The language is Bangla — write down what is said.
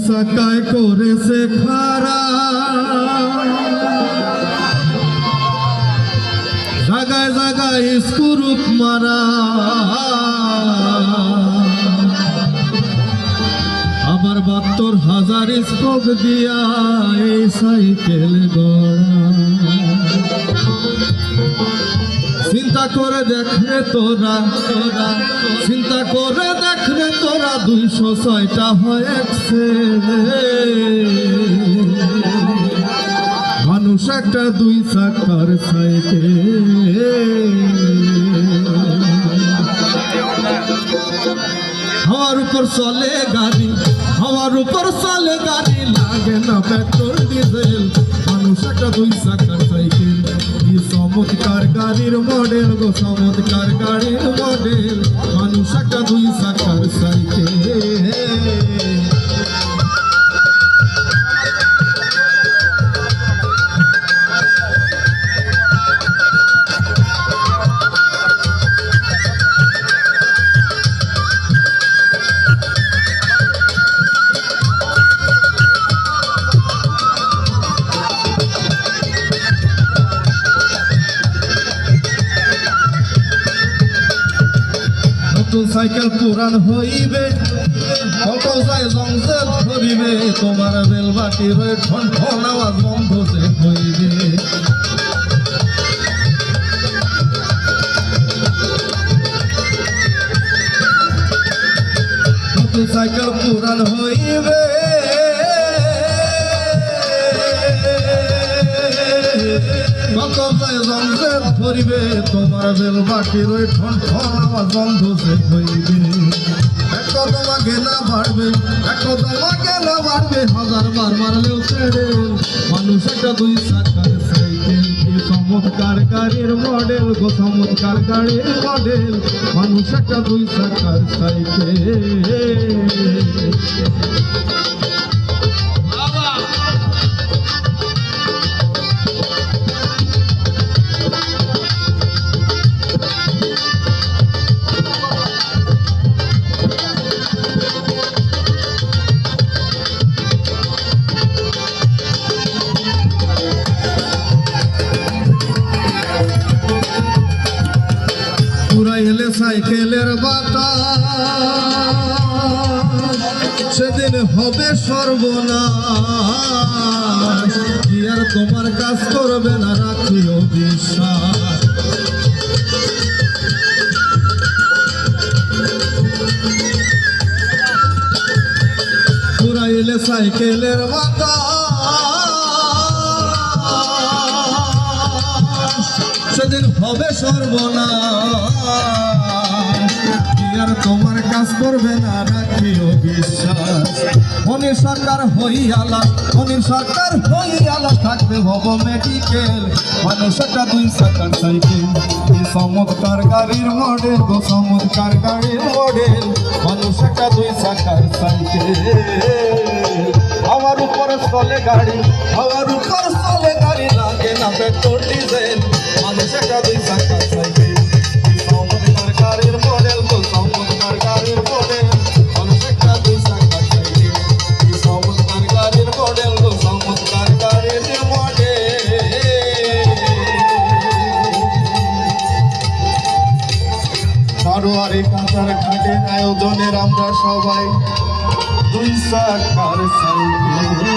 চাকায় করেছে খারা, জাগায় জাগায় স্কুরুপ মারা, আবার ৭২,০০০ স্পোক দিয়া এই সাইকেল গড়া। চিন্তা করে দেখরে তোরা, চিন্তা করে দেখরে তোরা ২০৬টা হয়েছে মানুষ একটা ২ চাকার সাইকেল। হাওয়ার উপর চলে গাড়ি, হাওয়ার উপর চলে গাড়ি, লাগে না পেট্রোল ডিজেল, মানুষ একটা ২ চাকার সাইকেল। কি চমৎকার গাড়ির মডেল গো, চমৎকার গাড়ির মডেল, মানুষ একটা ২ চাকার সাইকেল। সাইকেল পুরান হইবে, কত যায় জংজেল ধরিবে, তোমার বেলবাটির ওই ঠন ঠন আওয়াজ বন্ধ যে হইবে। কত সাইকেল পুরান হইবে, কত যায় জংজেল ধরিবে, তোমার বেলবাটির ওই ঠন ঠন আওয়াজ বন্ধ যে হইবে। এক তোমাকে না বাড়বে, এক তোমাকে না বাড়বে, ১০০০ বার মারলেও ছেড়ে, মানুষ একটা ২ চাকার সাইকেল। কি চমৎকার গাড়ির মডেল গো, চমৎকার গাড়ির মডেল, মানুষ একটা ২ চাকার সাইকেল। এলে সাইকেলের বাতাস, সেদিন হবে সর্বনাশ, কি আর তোমার কাজ করবে না, রাখিও বিশ্বাস। পুরাইলে সাইকেলের বাতাস, সেদিন হবে সর্বনাশ, কি আর তোমার কাজ করবে না, রাখিও বিশ্বাস। মনির সরকার হইয়ালা, মনির সরকার হইয়ালা, থাকবে ভব মেডিকেল, মানুষ একটা ২ চাকার সাইকেল। কি চমৎকার গাড়ির মডেল গো, চমৎকার গাড়ির মডেল, মানুষ একটা ২ চাকার সাইকেল। হাওয়ার উপর চলে গাড়ি, হাওয়ার উপর চলে গাড়ি, লাগে না পেট্রোল ডিজেল, মানুষ একটা ২ চাকার সাইকেল। চমৎকার গাড়ির মডেল গো, চমৎকার গাড়ির মডেল, মানুষ একটা ২ চাকার সাইকেল। চমৎকার গাড়ির মডেল গো, চমৎকার গাড়ির মডেল। সারোয়ারি কাঁচার ঘাটের আয়োজনের আমরা সবাই ২ চাকার সাইকেল।